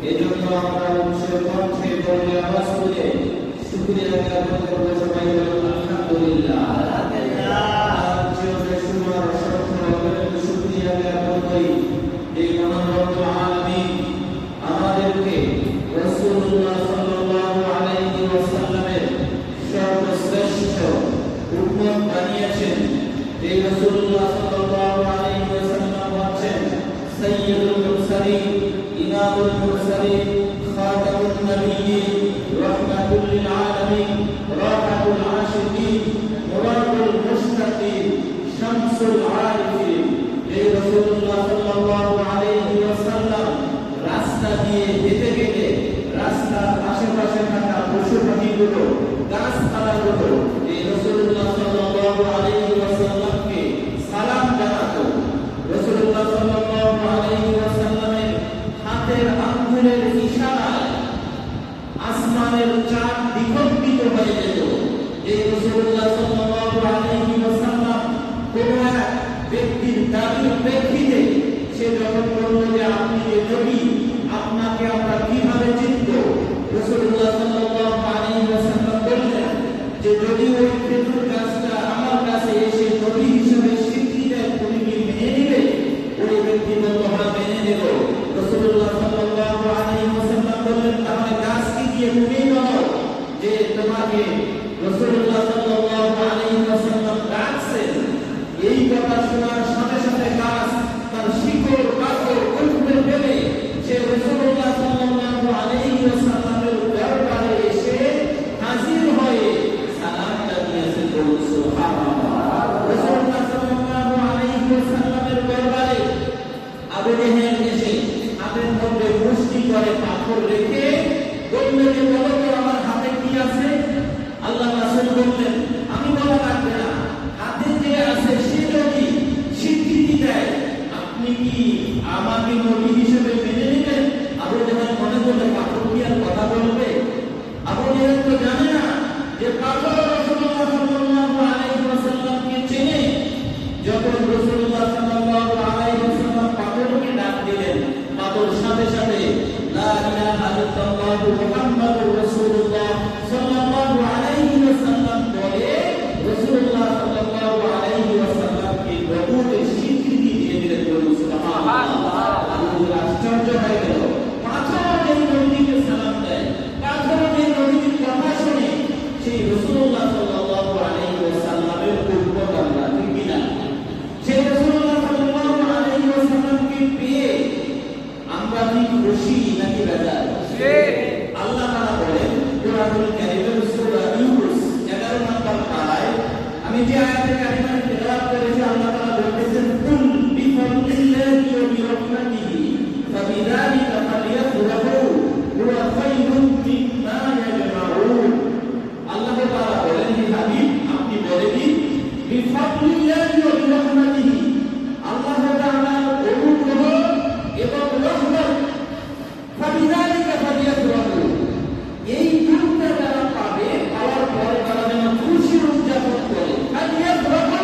এজন্য আমরা উৎসব কণ্ঠে আওয়াজ করে শুকরিয়া জ্ঞাপন করব। সবাই বলুন আলহামদুলিল্লাহ। শুকরিয়া জ্ঞাপন করি এই মহান রব্বুল আলামিন আমাদেরকে রাসূলুল্লাহ সাল্লাল্লাহু আলাইহি ওয়াসাল্লামের সর্বশ্রেষ্ঠ উম্মত বানিয়েছেন। এই রাসূলুল্লাহ সাল্লাল্লাহু আলাইহি ওয়াসাল্লাম হচ্ছেন সাইয়্যিদুল মুরসালিন, ইমামুল মুরসালিন, খাতামুন নবিয়্যিন, রাহমাতুল লিল আলামিন, রাহাতুল আশিকিন, মুরাদুল মুশতাকিন, শামসুল আরিফিন। এই রাসূলুল্লাহ সাল্লাল্লাহু আলাইহি ওয়াসাল্লাম রাস্তা দিয়ে হেঁটে হেঁটে রাস্তার আশেপাশে থাকা পশু পাখিগুলো, গাছপালাগুলো এই রাসূলুল্লাহ সাল্লাল্লাহু আলাইহি ওয়াসাল্লামকে সালাম জানাতো। রাসূলুল্লাহ সাল্লাল্লাহু আলাইহি ওয়াসাল্লামের হাতের আঙ্গুলের ইশারায় আসমানের চাঁদ দ্বিখণ্ডিত হয়ে যেত। এই রাসূলুল্লাহ সাল্লাল্লাহু আলাইহি ওয়াসাল্লাম কোন এক ব্যক্তির দাবির প্রেক্ষিতে সে যখন বলল যে আপনি যে নবী, আপনাকে আমরা কিভাবে চিনব? রাসূলুল্লাহ সাল্লাল্লাহু আলাইহি ওয়াসাল্লাম বললেন যে যদি ওই খেজুর গাছটা আমার কাছে এসে নবী হিসেবে স্বীকৃতি দেয়, তুমি কি মেনে নেবে? ওই ব্যক্তি বলল আমরা মেনে নেব। রাসূলুল্লাহ সাল্লাল্লাহু আলাইহি ওয়াসাল্লাম বললেন তাহলে গাছকে দিয়ে তুমি বলো যে তোমাকে রাসূলুল্লাহ সাল্লাল্লাহু আলাইহি ওয়াসাল্লাম ডাকছেন। এই কথা শোনার সাথে সাথে গাছ তার শিকড় পাথর উঠতে ফেলে সে রাসূলুল্লাহ সাল্লাল্লাহু আলাইহি ওয়াসাল্লামের দরবারে এসে হাজির হয়ে সালামটা দিয়েছে। সুবহানাল্লাহ। রাসূলুল্লাহ সাল্লাল্লাহু আলাইহি ওয়াসাল্লামের দরবারে আবু জেহেল এসে হাতের মধ্যে মুষ্টি করে পাথর রেখে বলল যে বলো তো আমার হাতে কি আছে? আল্লাহ রাসূল বললেন আমি বলা লাগবে না, হাতে যে আছে সে যদি স্বীকৃতি দেয় আপনি কি আমাকে নবী হিসেবে মেনে নেবেন? আবু জেহেল মনে করলে পাথর কি আর কথা বলবে? আবু জেহেল তো জানে না যে পাথর রাসূলুল্লাহ সাল্লাল্লাহু আলাইহি ওয়াসাল্লামকে চেনে। যখন রাসূলুল্লাহ সাল্লাল্লাহু আলাইহি ওয়াসাল্লাম পাথরকে ডাক দিলেন, পাথর সাথে সাথে লা ইলাহা ইল্লাল্লাহ মুহাম্মাদুর রাসূলুল্লাহ সাল্লাল্লাহু আলাইহি ওয়াসাল্লাম বলে রাসূলুল্লাহ সাল্লাল্লাহু আলাইহি ওয়াসাল্লামকে নবুয়তের স্বীকৃতি দিয়ে দিলেন। সুবহানাল্লাহ। আশ্চর্য হয়ে গেল। পাথর এই নবীকে সালাম দেয়, পাথর এই নবীর কথা শুনে সেই রাসূলুল্লাহ সাল্লাল্লাহু আলাইহি ওয়াসাল্লামের উম্মত আমরা, ঠিক কি না? সেই রাসূলুল্লাহ সাল্লাল্লাহু আলাইহি ওয়াসাল্লামকে পেয়ে আমরা কি খুশি নাকি বেজার? আল্লাহ তাআলা বলেন কোরআনুল কারীমের সূরা ইউনূস 11 নম্বর পারায়, আমি যে আয়াতে কারিমা তেলাওয়াত করেছি, আল্লাহ তাআলা বলতেছেন কুল বিফাদলিল্লাহি ওয়া বিরহমাতিহি ফাবিযালিকা ফালইফরাহু হুয়া খায়রুম মিম্মা ইয়াজমাউন। আল্লাহ তাআলা বলেন হে হাবিব আপনি বলে দিন বিফাদলিল্লাহি ওয়া বিরহমাতিহি, আল্লাহ তাআলার অনুগ্রহ এবং রহমত, ফাবিযালিকা ফালইফরাহু, এই দুটো যারা পাবে পাওয়ার পরে তারা যেন খুশি উদযাপন করে। ফালইফরাহু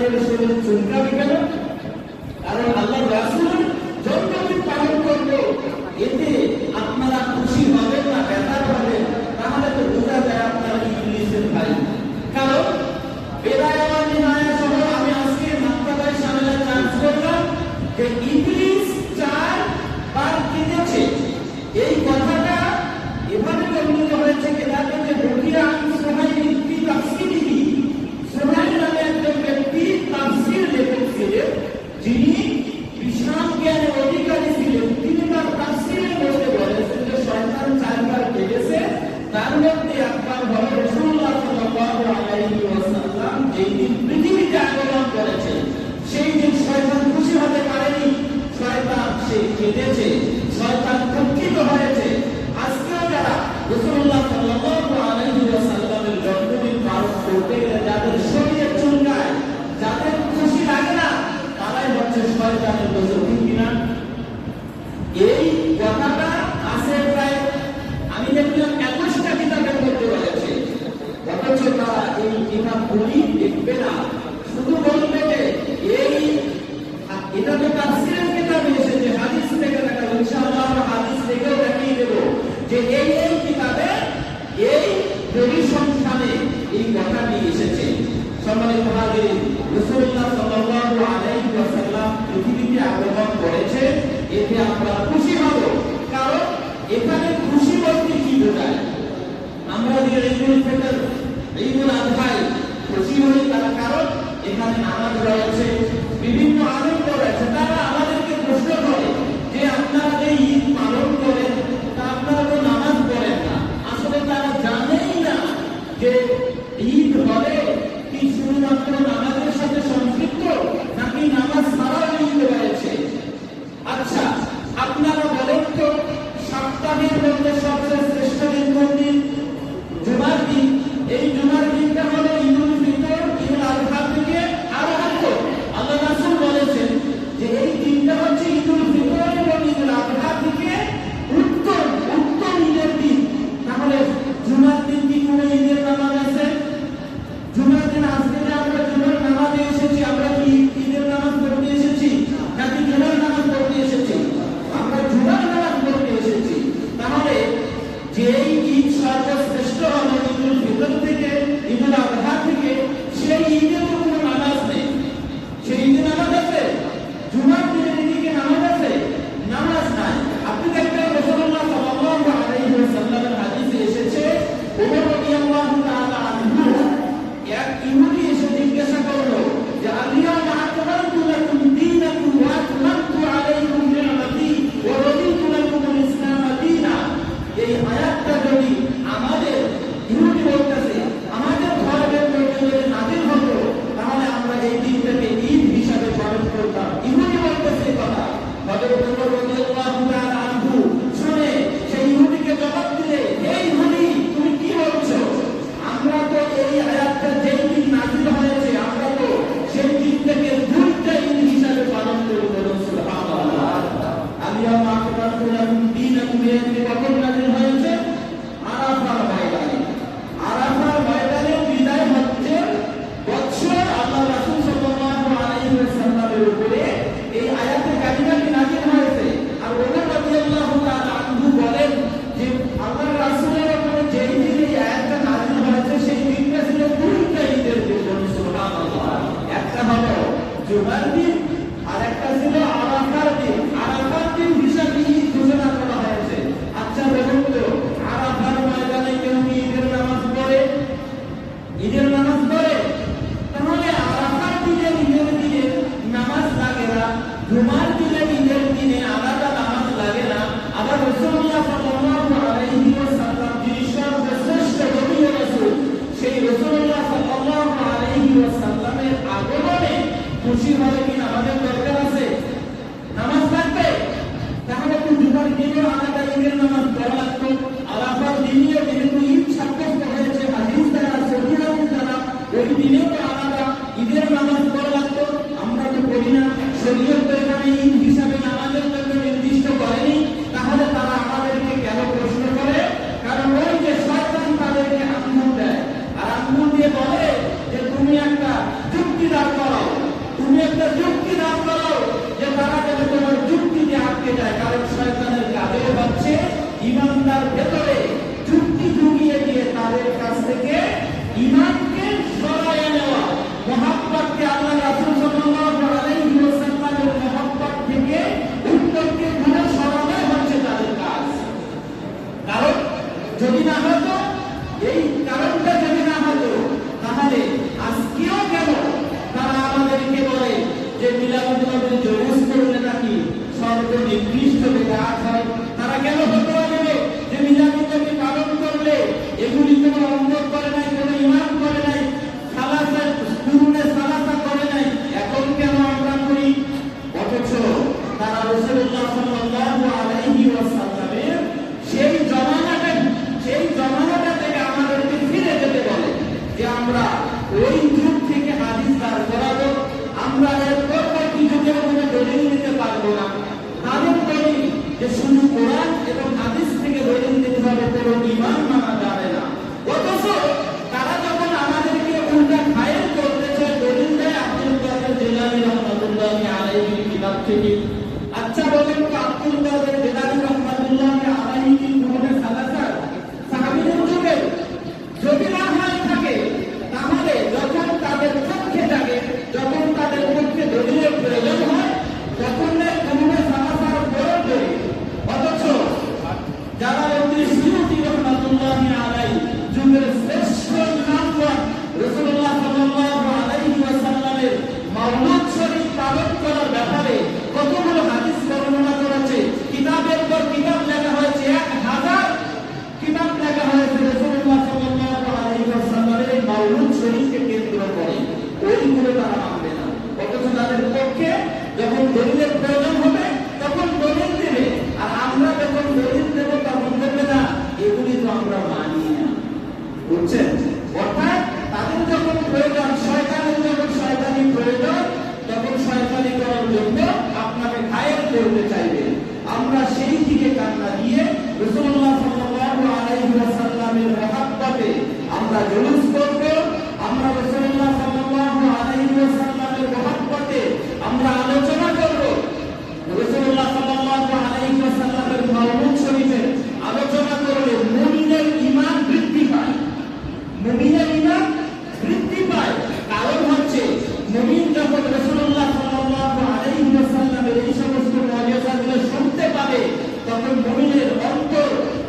আমাদের শরীর চুলকাবে কেন? কারণ আল্লাহ রাসূল জন্মদিন পালন করবে, এতে আপনারা খুশি হবেন না বেজার হবেন? তাহলে তো বোঝা যায় আপনারা ইবলিসের ভাই। কারণ বেদায়া নিমায়া সহ আমি আজকে মাক্তাবায় সামনে চান্স করলাম যে ইবলিস 4 বার কেঁদেছে। এই কথাটা এভাবে বর্ণিত হয়েছে কেতাবে যে বকিয়া সুহাইল ফি তাফসীরিহি, সুহাইল নামে একজন ব্যক্তি তাফসীর লেখক ছিলেন, যিনি বিশাল জ্ঞানের অধিকারী ছিলেন। তিনি তার তাফসীরের মধ্যে বলেছেন যে শয়তান 4 বার কেঁদেছে, তার মধ্যে একবার হলো রাসূলুল্লাহ সাল্লাল্লাহু আলাইহি ওয়াসাল্লাম যেই দিন পৃথিবীতে আগমন করেছে, সেই দিন শয়তান খুশি হতে পারেনি, শয়তান সে কেঁদেছে, শয়তান দুঃখিত হয়েছে। আজকেও যারা রাসূলুল্লাহ সাল্লাল্লাহু আলাইহি ওয়াসাল্লামের জন্মদিন পালন করতে গেলে যাদের শরীরে চুলকায়, যাদের খুশি লাগে না, তারাই হচ্ছে শয়তানের দোষর, ঠিক কিনা? এই কথাটা আছে প্রায় আমি দেখলাম 21টা কিতাবের মধ্যে রয়েছে, অথচ তারা এই কিতাবগুলি দেখবে না, শুধু বলবে যে এটা তো তাফসীরের কিতাবে এসেছে, হাদিস থেকে দেখা যাবে। ইনশাআল্লাহ আমরা হাদিস থেকেও দেখিয়ে দেব যে এই কিতাবে এই পরিসংখ্যানে এই কথাটি এসেছে। সম্মানিত হাজিরিন, রাসূলুল্লাহ সাল্লাল্লাহু আলাইহি ওয়াসাল্লাম পৃথিবীতে আগমন করেছে, এতে আমরা খুশি হব। কারণ এখানে খুশি বলতে কি বোঝায়? আমরা যে ঈদুল ফিতর, ঈদুল আযহায় খুশি হই তার কারণ এখানে নামাজ রয়েছে, বিভিন্ন আনন্দ রয়েছে। তারা আমাদেরকে প্রশ্ন করে যে আপনারা যে ঈদ পালন করেন তা আপনারা তো নামাজ পড়েন না। আসলে তারা জানেই না যে ঈদ হলে কি শুধুমাত্র নামাজের সাথে সংযুক্ত, নাকি নামাজ ছাড়াও ঈদ রয়েছে। আচ্ছা, আপনারা বলেন তো সপ্তাহের মধ্যে সবচেয়ে শ্রেষ্ঠ দিন কোন দিন? জুমার দিন। এই জুমার দিনটা হলো ঈদুল ফিতর, ঈদুল আযহা থেকে আরো আগে। আল্লাহ রাসূল বলেছেন যে এই দিনটা হচ্ছে ঈদুল ফিতর এবং ঈদুল আযহা থেকে উত্তম ঈদের দিন। তাহলে জুমার দিন কি কোনো ঈদের নামাজ আছে? জুমার দিন আজকে যে আমরা জুমার নামাজে এসেছি, আমরা কি ঈদের নামাজ পড়তে এসেছি নাকি জুমার নামাজ পড়তে এসেছি? আমরা জুমার নামাজ পড়তে এসেছি। তাহলে যেই ঈদ সর্বশ্রেষ্ঠ হলো ঈদুল ফিতর থেকে ঈদুল আযহা থেকে, সেই ঈদে তো কোনো নামাজ নেই। সেই ঈদে নামাজ আছে? জুমার দিনের ঈদে নামাজ আছে? নামাজ নাই। আপনি দেখবেন রাসূলুল্লাহ সাল্লাল্লাহু আলাইহি ওয়াসাল্লামের হাদিসে এসেছে, ওমর রাদিয়াল্লাহু তাআলা আনহু এক ইহুদি এসে জিজ্ঞাসা করলো যে আল-ইয়াওমা আকমালতু লাকুম দীনাকুম ওয়া আতমামতু আলাইকুম নি'মাতি ওয়া রাদিতু লাকুম আল-ইসলাম দীনা। এই আয়াতটা যদি আমাদের ইহুদি বলতেছে, আমাদের ধর্মের মধ্যে যদি নাযিল হতো, তাহলে আমরা এই দিনটাকে ঈদ হিসাবে পালন করতাম। ইহুদি বলতেছে কথা, হযরত ওমর রাদিয়াল্লাহু তাআলা আনহু শুনে সেই ইহুদিকে জবাব দিলে, এই ইহুদি তুমি কি বলছো? আমরা তো এই আয়াতটা যেই দিন নাযিল হয়েছে, আমরা তো সেই দিনটাকে দুইটা ঈদ হিসাবে পালন করি। বলুন সুবহানাল্লাহ। আল-ইয়াওমা আকমালতু লাকুম দীনাকুম কখন নাযিল হয়েছে? আরাফার ময়দানে। আরাফার ময়দানে বিদায় হচ্ছে বৎসর আল্লাহ রাসূল সাল্লাল্লাহু আলাইহি ওয়াসাল্লামের উপরে এই আয়াতে কারিমাটি নাযিল হয়েছে। আর ওমর রাদিয়াল্লাহু তাআলা আনহু বলেন যে আল্লাহ রাসূলের উপরে যেই দিন এই আয়াতটা নাযিল হয়েছে, সেই দিনটা ছিল দুইটা ঈদের দিন। সুবহানাল্লাহ। একটা হলো জুমার দিন, আর একটা ছিল আরাফার দিন। আরাফার দিন হিসাবে ঈদ ঘোষণা করা হয়েছে। আচ্ছা বলুন তো, আরাফার ময়দানে কেউ কি ঈদের নামাজ পড়ে? ঈদের নামাজ পড়ে? তাহলে আরাফার দিনের ঈদের দিনে নামাজ লাগে না, জুমার দিনের ঈদের দিনে আলাদা নামাজ লাগে না। আবার রাসূলুল্লাহ সাল্লাল্লাহু আলাইহি ওয়াসাল্লাম যিনি সর্বশ্রেষ্ঠ নবী ও রাসূল, সেই রাসূলুল্লাহ সাল্লাল্লাহু আলাইহি ওয়াসাল্লামের আগমনে খুশি হলে কি আমাদের দরকার আছে? নামাজ লাগবে? তাহলে তো জুমার দিনেও আলাদা ঈদের নামাজ পড়া লাগতো। আরাফার দিনেও যেহেতু ঈদ সাব্যস্ত হয়েছে হাদিস দ্বারা, সহিহ হাদিস দ্বারা, ওই দিনেও তো আলাদা ঈদের নামাজ পড়া লাগতো। আমরা তো পড়ি না। শরীয়ত তো এখানে ঈদ হিসাবে নামাজের জন্য নির্দিষ্ট করেনি। তাহলে তারা আমাদেরকে কেন প্রশ্ন করে? কারণ ওই যে শয়তান তাদেরকে আঙ্গুল দেয়, আর আঙ্গুল দিয়ে বলে যে তুমি একটা যুক্তি দাঁড় করাও। কথার ভেতরে যুক্তি জুগিয়ে দিয়ে তাদের কাছ থেকে ঈমানকে সরায় নেওয়া, মহব্বতকে আল্লাহ রাসূল সাল্লাল্লাহু আলাইহি ওয়াসাল্লামের মহব্বত থেকে উত্তরকে দূরে সরানো হচ্ছে তাদের কাজ। কারণ যদি না হতো, এই কারণটা যদি না হতো, তাহলে আজকেও কেন তারা আমাদেরকে বলে যে মিলাদুন নবীর জলুস করলে নাকি সর্বনিকৃষ্ট বিদআত হয়? তারা কেন ফতোয়া দেবে যে মিলাদুন নবী পালন করলে এগুলি কোনো অঙ্গত করে নাই, কোনো ইমাম করে নাই, সালাসা কুরুনে সালাসা করে নাই, এখন কেন আমরা করি? অথচ তারা রাসূলুল্লাহ সাল্লাল্লাহু আলাইহি ওয়াসাল্লামের সেই জমানাটা থেকে আমাদেরকে ফিরে যেতে বলে যে আমরা ওই যুগ থেকে হাদিস বার করাবো, আমরা এর পরবর্তী যুগের কোনো দলিল নিতে পারবো না। তাদের দলিল যে শুধু কোরআন এবং হাদিস থেকে দলিল নিতে হবে, কোনো ঈমান মানা যাবে না। অথচ তারা যখন আমাদেরকে উল্টা ঘায়েল করতে চায়, দলিল দেয় আব্দুল কাদের জিলানী রাহমাতুল্লাহি আলাইহির কিতাব থেকে। আচ্ছা বলেন তো, আব্দুল কাদের জিলানী রাহমাতুল্লাহি আলাইহি কি কুরআনে সালাসা সাহাবীদের যুগে? যদি না হয় থাকে, তাহলে যখন তাদের পক্ষে থাকে, যখন তাদের পক্ষে দলিলের প্রয়োজন হয়, তখন কুরআনে সালাসার প্রয়োগ করি। অথচ যারা সুয়ুতী রাহমাতুল্লাহি আলাইহি যুগের শ্রেষ্ঠ ইমামগণ রাসূলুল্লাহ সাল্লাল্লাহু আলাইহি ওয়াসাল্লামের মাওলুদ শরীফ পালন করার ব্যাপারে কতগুলো হাদিস বর্ণনা করেছে, কিতাবের পর কিতাব লেখা হয়েছে, 1000 কিতাব লেখা হয়েছে রাসূলুল্লাহ সাল্লাল্লাহু আলাইহি ওয়াসাল্লামের মাওলুদ শরীফকে কেন্দ্র করে। ওইগুলো তারা মানবে না। অথচ তাদের পক্ষে যখন দলিলের প্রয়োজন হবে তখন দলিল দেবে, আর আমরা যখন দলিল দেব তখন বলবে না এগুলি তো আমরা মানি না। বুঝছেন? অর্থাৎ তাদের যখন প্রয়োজন, শয়তানের যখন শয়তানি প্রয়োজন, তখন শয়তানি করার জন্য আপনাকে ঘায়েল করতে চাইবে। আমরা সেই দিকে কান্না দিয়ে রাসূলুল্লাহ সাল্লাল্লাহু আলাইহি ওয়াসাল্লামের মহব্বতে আমরা জুলুস করব, আমরা রাসূলুল্লাহ সাল্লাল্লাহু আলাইহি ওয়াসাল্লামের মহব্বতে আমরা আলোচনা করব। রাসূলুল্লাহ সাল্লাল্লাহু আলাইহি ওয়াসাল্লামের মাওলুদ শরীফের আলোচনা করলে মুমিনের ঈমান বৃদ্ধি পায়। মুমিনের ঈমান বৃদ্ধি পায়, কারণ হচ্ছে মুমিন যখন রাসূলুল্লাহ সাল্লাল্লাহু আলাইহি ওয়াসাল্লামের এই সমস্ত মুআজিজাগুলো শুনতে পাবে, তখন মুমিনের অন্তর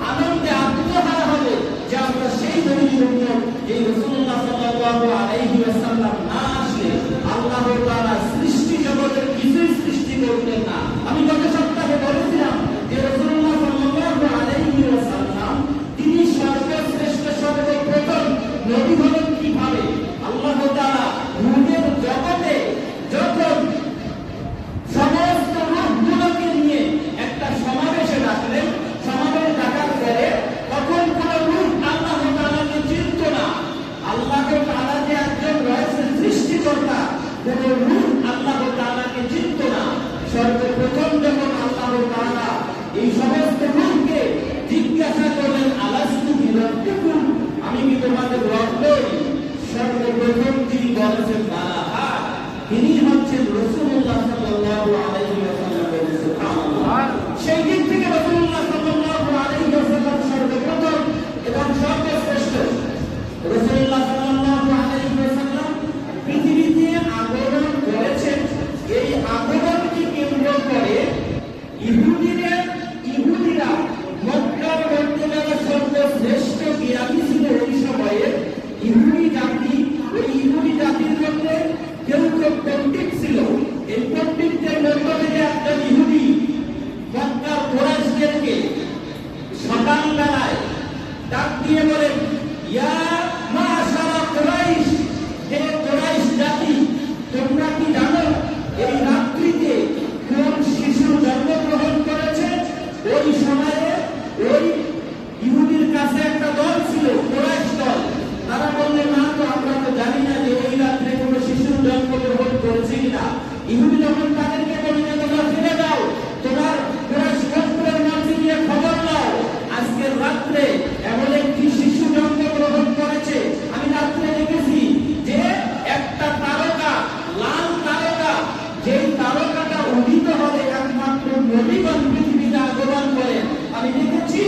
আনন্দে আত্মহারা হবে যে আমরা সেই নবীর উম্মত, এই রাসূলুল্লাহ সাল্লাল্লাহু আলাইহি ওয়াসাল্লাম না আসলে আল্লাহ তাআলা সৃষ্টি জগতের কিছুই সৃষ্টি করতেন না। আমি গত সপ্তাহে বলেছিলাম যে রাসূলুল্লাহ সাল্লাল্লাহু আলাইহি ওয়াসাল্লাম তিনি সর্বশ্রেষ্ঠ, সর্বপ্রথম নবী হলেন কিভাবে? আল্লাহ তাআলা রূহের জগতে যখন সমস্ত রূহগুলোকে নিয়ে একটা সমাবেশে ডাকলেন, সমাবেশ ডাকার পরে তখন কোন রূহ আল্লাহ তাআলাকে চিনত না। আল্লাহ তাআলা যে একজন রয়েছেন সৃষ্টিকর্তা, কোন রূহ আল্লাহ তাআলাকে চিনত না। সর্বপ্রথম যখন আল্লাহ তাআলা এই সমস্ত রূহকে জিজ্ঞাসা করলেন, আলাস্তু বিরাব্বিকুম, আমি কি তোমাদের রব নই? সর্বপ্রথম যিনি বলেছেন বালা, তিনি হচ্ছেন রাসূলুল্লাহ সাল্লাল্লাহু আলাইহি ওয়াসাল্লাম। সুবহানাল্লাহ। সেই দিক থেকে রাসূলুল্লাহ সাল্লাল্লাহু আলাইহি ওয়াসাল্লাম সর্বপ্রথম এবং সর্বশ্রেষ্ঠ। রাসূলুল্লাহ সাল্লাল্লাহু আলাইহি ওয়াসাল্লাম পৃথিবীতে আগমন করেছেন। এই আগমনকে কেন্দ্র করে ইহুদিরা মক্কার মধ্যে যারা সর্বশ্রেষ্ঠ জ্ঞানী ছিল ওই সময়ে ইহুদি জাতি, ওই ইহুদি জাতির মধ্যে কেউ কেউ পণ্ডিত ছিল। এই পণ্ডিতদের মধ্যে থেকে একজন ইহুদি মক্কার কুরাইশদেরকে সকালবেলায় ডাক দিয়ে বলেন, ইয়া মাশারা কুরাইশ, হে কুরাইশ জাতি, তোমরা কি জানো এই রাত্রিতে কোন শিশু জন্মগ্রহণ করেছে? ওই সময়ে ওই ইহুদির কাছে একটা দল ছিল, কুরাইশ দল। তারা বললেন, না তো আমরা তো জানি না যে ওই রাত্রে কোনো শিশু জন্মগ্রহণ করেছে কিনা। ইহুদি যখন তাদেরকে বললেন, তোমরা ফিরে যাও, তোমার কুরাইশ গোত্রের মাঝে গিয়ে খবর নাও, আজকের রাত্রে এমন একটি শিশু জন্মগ্রহণ করেছে। আমি রাত্রে দেখেছি যে একটা তারকা, লাল তারকা, যেই তারকাটা উদিত হবে একমাত্র নবীগণ পৃথিবীতে আগমন করেন। আমি দেখেছি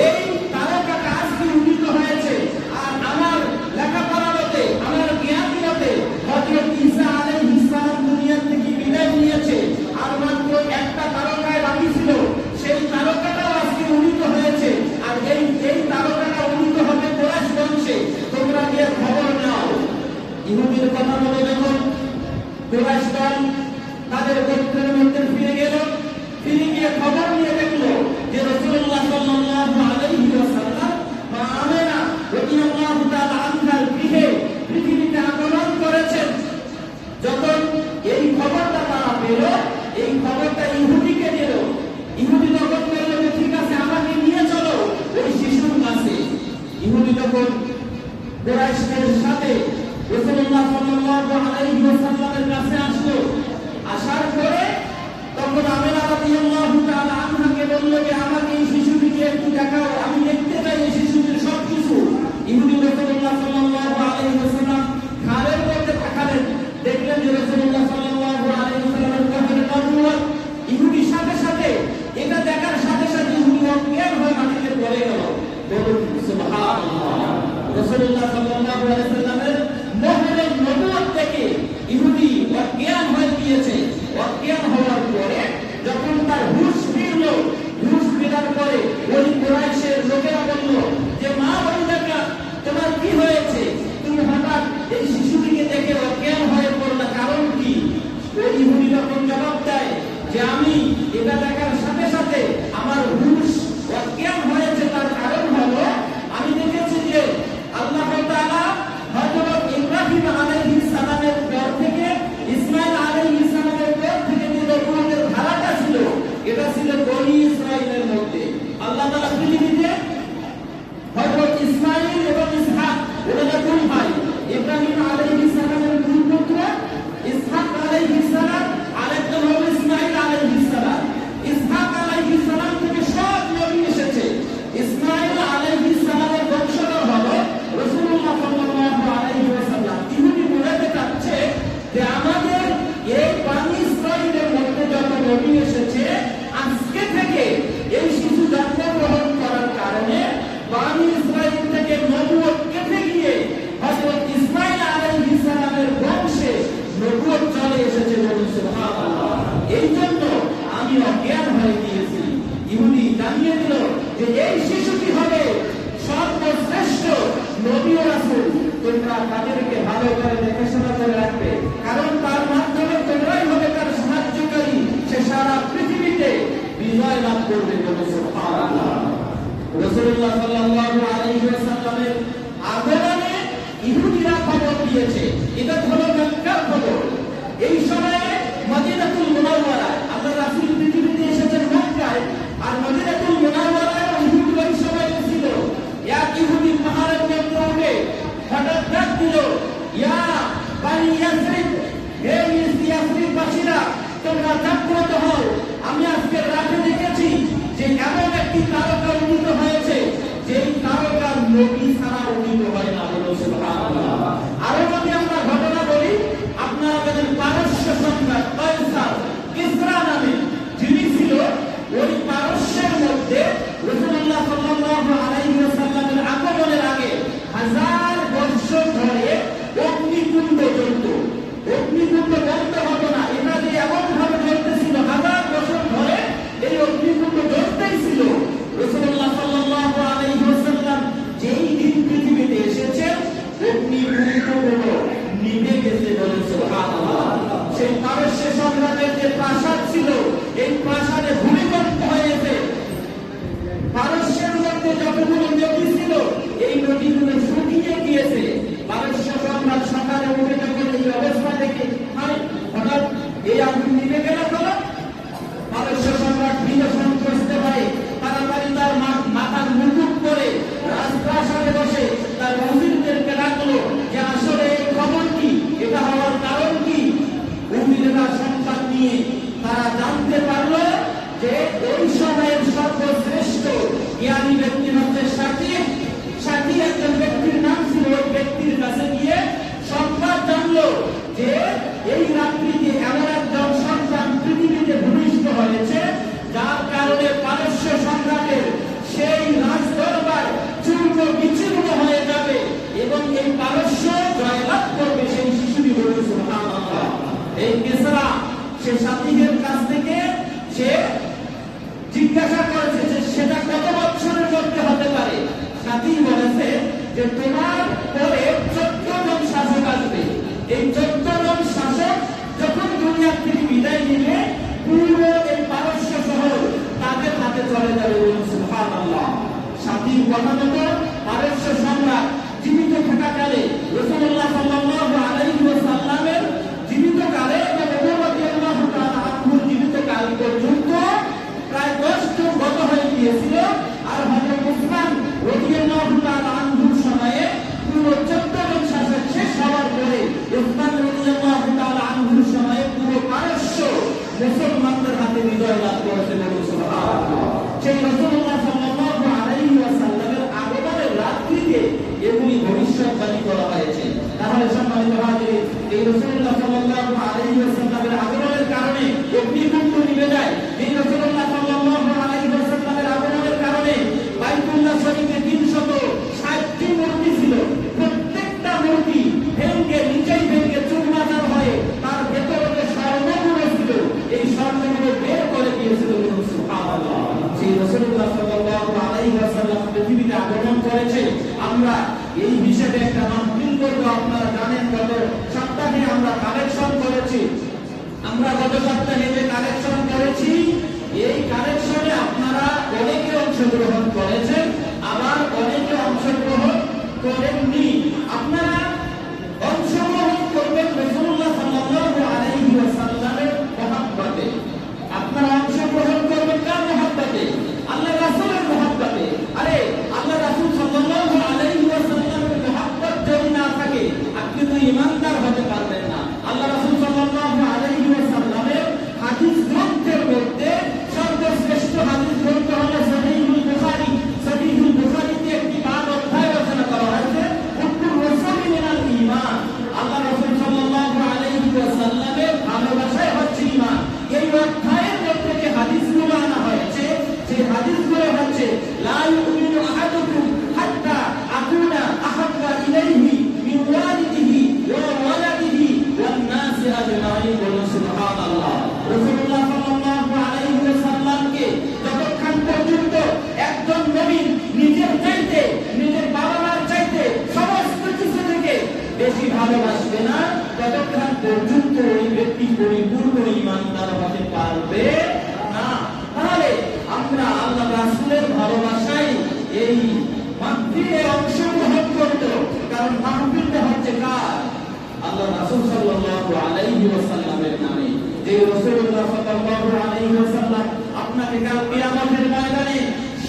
এই তারকাটা আজকে উদিত হয়েছে। আর আমার লেখাপড়া মতে, আমার জ্ঞান মতে হযরত ঈসা আলাইহিস সালাম দুনিয়া থেকে বিদায় নিয়েছে, আর মাত্র একটা তারকায় বাকি ছিল। সেই তারকাটাও আজকে উদিত হয়েছে। আর এই তারকাটা উদিত হবে কুরাইশ বংশে। তোমরা গিয়ে খবর নাও। ইহুদির কথা বলে যখন কুরাইশ দল তাদের গোত্রের মধ্যে ফিরে গেল, ফিরে গিয়ে খবর নিয়ে দেখলো যে রাসূলুল্লাহ সাল্লাল্লাহু আলাইহি ওয়াসাল্লাম মা আমেনা রাদিয়াল্লাহু তাআলা আনহার গৃহে পৃথিবীতে আগমন করেছেন। যখন এই খবরটা তারা পেল, এই খবরটা ইহুদিকে দিল। ইহুদি তখন বলল যে ঠিক আছে, আমাকে নিয়ে চলো ওই শিশুর কাছে। ইহুদি তখন কুরাইশদের সাথে রাসূলুল্লাহ সাল্লাল্লাহু আলাইহি ওয়াসাল্লামের কাছে আসলো। আসার পরে তখন আমেনা রাদিয়াল্লাহু তাআলা আনহাকে বলল যে আমাকে এই শিশুটিকে একটু দেখাও, আমি দেখতে চাই এই শিশুটির সবকিছু। ইহুদি রাসূলুল্লাহ সাল্লাল্লাহু আলাইহি ওয়াসাল্লাম ঘরের মধ্যে তাকালেন, দেখলেন যে রাসূলুল্লাহ সাল্লাল্লাহু আলাইহি ওয়াসাল্লামের কপালে নবুয়ত। ইহুদি সাথে সাথে এটা দেখার সাথে সাথে ইহুদি অজ্ঞান হয়ে মাটিতে পড়ে গেল। বলুন সুবহানাল্লাহ। রাসূলুল্লাহ সাল্লাল্লাহু আলাইহি ওয়াসাল্লামের মোহরের নবুয়ত থেকে ইহুদি অজ্ঞান হয়ে গিয়েছে। অজ্ঞান হওয়ার পরে যখন তার হুঁশ ফিরল, হুঁশ ফেরার পরে ওই কুরাইশের লোকেরা বলল যে মা বলিদাকা, তোমার কি হয়েছে? তুমি হঠাৎ এই শিশুটিকে দেখে অজ্ঞান হয়ে পড়লা, কারণ কি? ওই ইহুদি তখন জবাব দেয় যে আমি এটা দেখার সাথে সাথে আমার হুঁশ অজ্ঞান হয়েছে। তার কারণ হলো আমি দেখেছি যে আল্লাহ তাআলা হযরত ইব্রাহিম আলাইহিস সালামের পর থেকে ইসমাঈল আলাইহিস সালামের পর থেকে যে নবুয়তের ধারাটা ছিল, এটা ছিল বনী ইসরাঈলের মধ্যে। আল্লাহ তাআলা পৃথিবীতে হযরত ইসমাঈল এবং ইসহাক ওনারা দুই ভাই। ইব্রাহিম আলাইহিস সালামের দুই পুত্র ইসহাক আলাইহিস সালাম, আরেকজন হলো ইসমাঈল আলাইহিস সালাম। ইসহাক আলাইহিস সালাম থেকে সব নবী এসেছে। ইসমাঈল আলাইহিস সালামের বংশধর হলো রাসূলুল্লাহ সাল্লাল্লাহু আলাইহি ওয়াসাল্লাম। ইহুদি বলতে চাচ্ছে যে আমাদের এই বনী ইসরাঈলের মধ্যে যত নবী এসেছে, আজকে থেকে এই শিশু জন্মগ্রহণ করার কারণে বনী ইসরাঈল থেকে নবুয়ত কেটে গিয়ে হযরত ইসমাঈল আলাইহিস সালামের বংশে নবুয়ত চলে এসেছে। বলুন সুবহানাল্লাহ। এই জন্য আমি অজ্ঞান হয়ে গিয়েছি। ইহুদি জানিয়ে দিল যে এই শিশুটি হবে সর্বশ্রেষ্ঠ নবী ও রাসূল। তোমরা তাদেরকে ভালো করে দেখাশোনা করে রাখবে, কারণ তার মাধ্যমে তোমরাই হবে তার সাহায্যকারী। সে সারা পৃথিবীতে বিজয় লাভ করবে। বলুন সুবহানাল্লাহ। রাসূলুল্লাহ সাল্লাল্লাহু আলাইহি ওয়াসাল্লামের আগমনে ইহুদিরা খবর দিয়েছে। এটা হলো মক্কার খবর। এই সময়ে মদিনাতুল মুনাওয়ারায় আল্লাহ রাসূল পৃথিবীতে এসেছেন মক্কায়, আর মদিনাতুল মুনাওয়ারায় ইহুদি ওই সময় ছিল। এক ইহুদি পাহাড়ের মধ্যে উঠে হঠাৎ ডাক দিল, ইয়া বানি ইয়াসরিব, হে ইয়াসরিববাসীরা, তোমরা জাগ্রত হও। আমি আজকে রাতে দেখেছি যে এমন একটি তারকা উদিত হয়েছে, যেই তারকা নবী ছাড়া উদিত হয় না। বলুন সুবহানাল্লাহ। আরো যদি আমরা ঘটনা বলি, আপনারা জানেন পারস্য সম্রাট কায়সার কিসরা নামে যিনি ছিল, ওই পারস্যের মধ্যে রাসূলুল্লাহ সাল্লাল্লাহু আলাইহি ওয়াসাল্লামের আগমনের আগে 1000 বছর ধরে অগ্নিকুণ্ড জ্বলত। অগ্নিকুণ্ড বন্ধ হতো না। এটা যে এমন ভাবে জ্বলতেছিল, 1000 বছর ধরে এই অগ্নিকুণ্ড জ্বলতেই ছিল। রাসূলুল্লাহ সাল্লাল্লাহু আলাইহি ওয়াসাল্লাম যেই দিন পৃথিবীতে এসেছেন, অগ্নিকুণ্ডগুলো নিভে গেছে। বলুন সুবহানাল্লাহ। সেই পারস্য সম্রাটের যে প্রাসাদ ছিল, এই প্রাসাদে ভূমিকম্প হয়েছে। পারস্যের মধ্যে যতগুলো নদী ছিল, এই নদীগুলো শুকিয়ে গিয়েছে। পারস্য সম্রাট সকালে উঠে যখন এই অবস্থা দেখে হঠাৎ এই আগুন নিভে গেল, পারস্য সম্রাট ভীত সন্ত্রস্ত হয়ে তাড়াতাড়ি তার মাথার মুকুট করে রাজপ্রাসাদে বসে তার মন্ত্রীদেরকে ডাকলো যে আসলে এই খবর কি, এটা হওয়ার কারণ কি। মন্ত্রীরা সংবাদ নিয়ে তারা জানতে পারলো যে ওই সময়ের সর্বশ্রেষ্ঠ জ্ঞানী ব্যক্তি হচ্ছে সাথী একজন ব্যক্তির নাম ছিল। ওই ব্যক্তির কাছে গিয়ে সংবাদ জানলো যে এই কিসরা সে সাথীদের কাছ থেকে সে জিজ্ঞাসা করেছে যে সেটা কত বছরের মধ্যে হতে পারে। সাথী বলেছে যে তোমার পরে 14 জন শাসক আসবে, এই 14 জন শাসক যখন দুনিয়া থেকে বিদায় নিবে পুরো এই পারস্য শহর তাদের হাতে চলে যাবে। সুবহানাল্লাহ। সাথীর কথা মতো পারস্য সম্রাট জীবিত থাকাকালে রাসূলুল্লাহ সাল্লাল্লাহু আলাইহি ওয়াসাল্লামের জীবিতকালে এবং ওমর রাদিয়াল্লাহু তাআলা আনহুর জীবিতকাল পর্যন্ত প্রায় 10 যুগ গত হয়ে গিয়েছিল। আর হযরত উসমান রাদিয়াল্লাহু তাআলা আনহুর সময়ে পুরো 14 জন শাসক শেষ হওয়ার পরে উসমান রাদিয়াল্লাহু তাআলা আনহুর সময়ে পুরো পারস্য মুসলমানদের হাতে বিজয় লাভ করেছে। সুবহানাল্লাহ। সেই রাসূলুল্লাহ সাল্লাল্লাহু আলাইহি ওয়াসাল্লামের আগমনের রাত্রিতে এগুলি ভবিষ্যৎবাণী করা হয়েছে। তাহলে সম্মানিত হাজিরিন, এই রাসূলুল্লাহ সাল্লাল্লাহু আলাইহি ওয়াসাল্লামের আগমনের কারণে অগ্নিকুণ্ড নিভে যায়। এই রাসূলুল্লাহ সাল্লাল্লাহু আলাইহি ওয়াসাল্লামের আগমনের কারণে বাইতুল্লাহ শরীফে 360টি মূর্তি ছিল। প্রত্যেকটা মূর্তি ভেঙে নিচেই ভেঙে চূর্ণাচার হয়ে তার ভেতরে যে স্বর্ণগুলো ছিল এই স্বর্ণগুলো বের করে দিয়েছিল। সুবহানাল্লাহ। সেই রাসূলুল্লাহ সাল্লাল্লাহু আলাইহি ওয়াসাল্লাম পৃথিবীতে আগমন করেছে। আমরা এই বিষয়ে একটা মাহফিল করব। আপনারা জানেন গত সপ্তাহে আমরা কালেকশন করেছি। আমরা গত সপ্তাহে যে কালেকশন করেছি এই কালেকশনে আপনারা অনেকে অংশগ্রহণ করেছেন, আবার অনেকে অংশগ্রহণ করেননি। আপনারা অংশগ্রহণ করবেন রাসূলুল্লাহ সাল্লাল্লাহু আলাইহি ওয়াসাল্লামের মহব্বতে। আপনারা অংশগ্রহণ করবেন কার মহব্বতে? আল্লাহ রাসূলের মহব্বতে। আরে আল্লাহ রাসূল সাল্লাল্লাহু আলাইহি ওয়াসাল্লামের মহব্বত যদি না থাকে আপনি তো ঈমানদার হতে পারবেন না। আল্লাহ রাসূল সাল্লাল্লাহু আলাইহি ওয়াসাল্লামের হাদিস গ্রন্থের মধ্যে সর্বশ্রেষ্ঠ হাদিস গ্রন্থ হলো সহিহুল বুখারী। সহিহুল বুখারীতে একটি বাব অধ্যায় রচনা করা হয়েছে হুব্বুর রাসূল মিনাল ঈমান। আল্লাহ রাসূল সাল্লাল্লাহু আলাইহি ওয়াসাল্লামের ভালোবাসাই হচ্ছে ঈমান। এই অধ্যায়ের মধ্যে যে হাদিসগুলো আনা হয়েছে সেই হাদিসগুলো হচ্ছে লা ইউমিনু আহাদুকুম হাত্তা আকুনা আহাব্বা ইলাইহি মিন ওয়ালিদিহি ওয়া ওয়ালাদিহি ওয়ান নাসি আজমাইন। সুবহানাল্লাহ। রাসূলুল্লাহ সাল্লাল্লাহু আলাইহি ওয়াসাল্লামকে যতক্ষণ পর্যন্ত একজন নবী নিজের চাইতে, নিজের বাবা-মার চাইতে সমস্ত কিছু থেকে বেশি ভালোবাসবে না ততক্ষণ পর্যন্ত ওই ব্যক্তি পরিপূর্ণ ঈমানদার হতে পারবে না। তাহলে আমরা আল্লাহ রাসূলের ভালোবাসায় এই মাহফিলে অংশগ্রহণ করব। কারণ মাহফিলটা হচ্ছে কার? আল্লাহ রাসূল সাল্লাল্লাহু আলাইহি ওয়াসাল্লামের নামে। যে রাসূলুল্লাহ সাল্লাল্লাহু আলাইহি ওয়াসাল্লাম আপনাকে কাল কিয়ামতের ময়দানে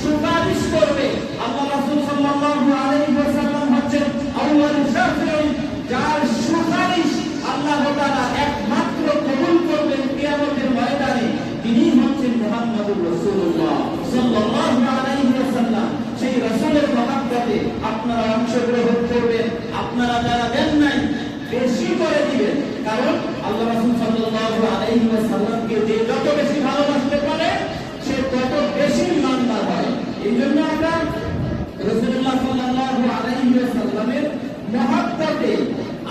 সুপারিশ করবে। আল্লাহ রাসূল সাল্লাল্লাহু আলাইহি ওয়াসাল্লাম হচ্ছেন আউয়ালু শাফিঈ, যার সুপারিশ আল্লাহ তাআলা একমাত্র কবুল করবেন কিয়ামতের ময়দানে। তিনি হচ্ছেন মুহাম্মদুর রাসূলুল্লাহ সাল্লাল্লাহু আলাইহি ওয়াসাল্লাম। সেই রাসূলের মহব্বতে আপনারা অংশগ্রহণ করবেন। আপনারা যারা দেন নাই বেশি করে দিবেন। কারণ আল্লাহ রাসূল সাল্লাল্লাহু আলাইহি ওয়াসাল্লামকে যে যত বেশি ভালোবাসতে পারে সে তত বেশি ঈমানদার হয়। এইজন্য আমরা রাসূলুল্লাহ সাল্লাল্লাহু আলাইহি ওয়াসাল্লামের মহব্বতে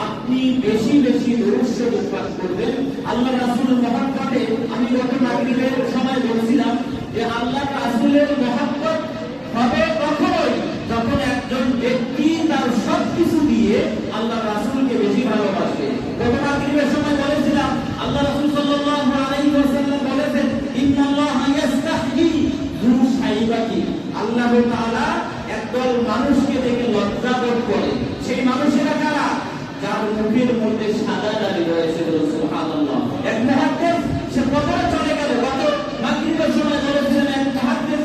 আপনি বেশি বেশি দরুদ শরীফ পাঠ করবেন। আল্লাহ রাসূলের মহব্বতে আমি গত মাগরিবের সময় বলেছিলাম যে আল্লাহ রাসূলের মহব্বত হবে তখনই যখন একজন ব্যক্তি তার সবকিছু দিয়ে আল্লাহ রাসূলকে বেশি ভালোবাসবে। গত মাগরিবের সময় বলেছিলাম আল্লাহ রাসূল সাল্লাল্লাহু আলাইহি ওয়াসাল্লাম বলেছেন ইন্নাল্লাহা ইস্তাহয়ী যু সাইবাতি। আল্লাহ তাআলা একদল মানুষকে দেখে লজ্জা বোধ করে। সেই মানুষেরা কারা? যার মুখের মধ্যে সাদা দাড়ি রয়েছে। সুবহানাল্লাহ। এক মুহাদ্দিস সে কবরে চলে গেল। গত মাগরিবের সময় বলেছিলেন এক মুহাদ্দিস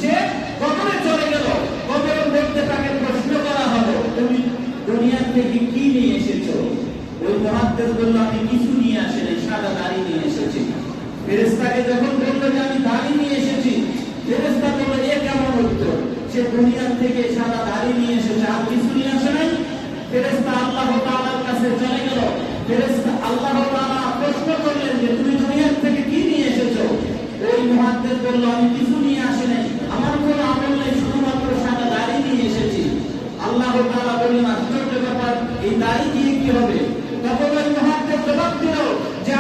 সে কবরে চলে গেল। কবরের মধ্যে তাকে প্রশ্ন করা হলো তুমি দুনিয়া থেকে কি নিয়ে এসেছো? ওই মুহাদ্দিস বলল আমি কিছু নিয়ে আসিনি, সাদা দাড়ি নিয়ে এসেছি। ফেরেশতাকে যখন বলল যে আমি দাড়ি নিয়ে এসেছি, ফেরেশতা বলল এ কেমন উত্তর? সে দুনিয়া থেকে সাদা দাড়ি নিয়ে এসেছে, আর কিছু নিয়ে আসে নাই। ফেরেশতা আল্লাহ তাআলার কাছে চলে গেল। ফেরেশতা আল্লাহ তাআলা প্রশ্ন করলেন যে তুমি দুনিয়া থেকে কি নিয়ে এসেছো? ওই মুহাদ্দিস বলল আমি কিছু নিয়ে আসি নাই, আমার কোনো আমল নেই, শুধুমাত্র সাদা দাড়ি নিয়ে এসেছি। আল্লাহ তাআলা বললেন আশ্চর্য ব্যাপার, এই দাড়ি দিয়ে কি হবে? তখন ওই মুহাদ্দিস জবাব দিল যে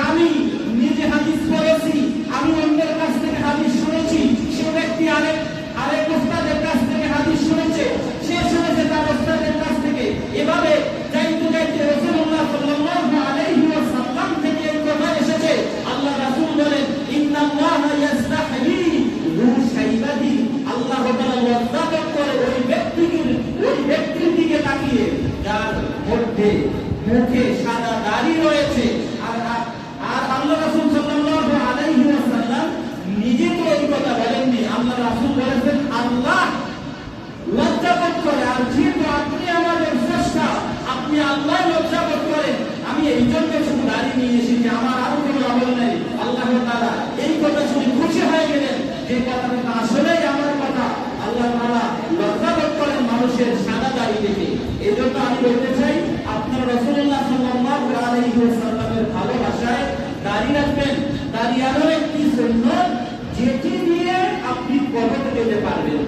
দাড়ি রাখবেন, দাড়ি আরো একটি সুন্নত যেটি দিয়ে আপনি কবরে যেতে পারবেন।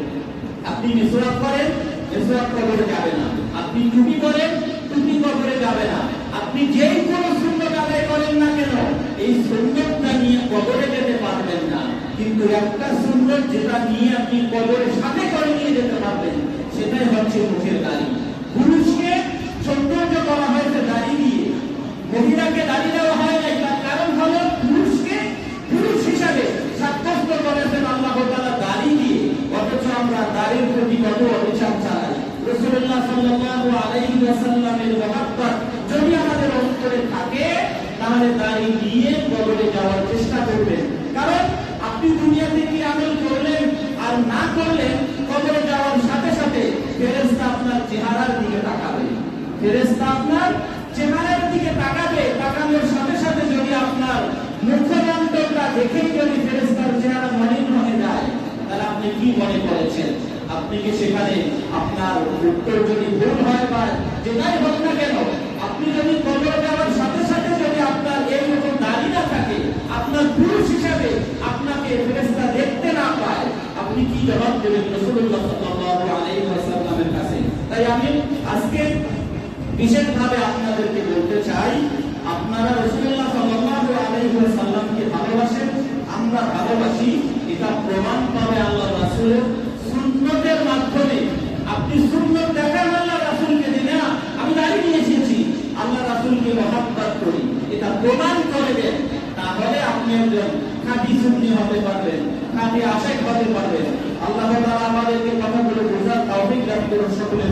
আপনি মিসওয়াক করেন, মিসওয়াক কবরে যাবে না। আপনি টুপি করেন, টুপি কবরে যাবে না। আপনি যেই কোনো সুন্নত আদায় করেন না কেন, এই সুন্নতটা নিয়ে কবরে যেতে পারবেন না। কিন্তু একটা সুন্নত যেটা নিয়ে আপনি কবরের সাথে করে নিয়ে যেতে পারবেন, সেটাই হচ্ছে মুখের দাড়ি। পুরুষকে সৌন্দর্য করা হয়েছে দাড়ি দিয়ে, মহিলাকে দাড়ি দেওয়া হয় নাই। তার কারণ হলো পুরুষকে পুরুষ হিসাবে সাব্যস্ত করেছেন আল্লাহ তাআলা দাড়ি দিয়ে। অথচ আমরা দাড়ির প্রতি কত অবিচার চালাই। রাসূলুল্লাহ সাল্লাল্লাহু আলাইহি ওয়াসাল্লামের মহব্বত যদি আমাদের অন্তরে থাকে, তাহলে দাড়ি দিয়ে কবরে যাওয়ার চেষ্টা করবেন। কারণ আপনি দুনিয়াতে কি আমল করলেন আর না করলেন, কবরে যাওয়ার সাথে সাথে ফেরেশতা আপনার চেহারার দিকে তাকাবে। ফেরেশতা আপনার চেহারার দিকে তাকাবে। তাকানোর সাথে সাথে যদি আপনার মুখমণ্ডলটা দেখেই যদি ফেরেশতার চেহারা মলিন হয়ে যায়, তাহলে আপনি কি মনে করেছেন? আপনি কি সেখানে আপনার উত্তর যদি ভুল হয় বা যেটাই হোক না কেন, আপনি যদি কবরে যাওয়ার সাথে সাথে যদি আপনার এইরকম দাড়ি না থাকে, আপনার পুরুষ হিসাবে আপনাকে ফেরেশতা দেখতে না পায়, আপনি কি জবাব দেবেন রাসূলুল্লাহ সাল্লাল্লাহু আলাইহি ওয়াসাল্লামের কাছে? তাই আমি আজকে বিশেষভাবে আপনাদেরকে বলতে চাই, আপনারা রাসূলুল্লাহ সাল্লাল্লাহু আলাইহি ওয়াসাল্লামকে ভালোবাসেন, আমরা ভালোবাসি। এটা প্রমাণ পাবে আল্লাহ রাসূলের সুন্নতের মাধ্যমে। আপনি সুন্নত দেখান আল্লাহ রাসূলকে যে না আমি দাড়ি নিয়ে এসেছি, আল্লাহ রাসূলকে মহব্বত করি, এটা প্রমাণ করে দেন। তাহলে আপনি একজন খাঁটি সুন্নি হতে পারবেন, খাঁটি আশিক হতে পারবেন। আল্লাহ তাআলা আমাদেরকে কথাগুলো বোঝার তৌফিক দান করুন সকলে।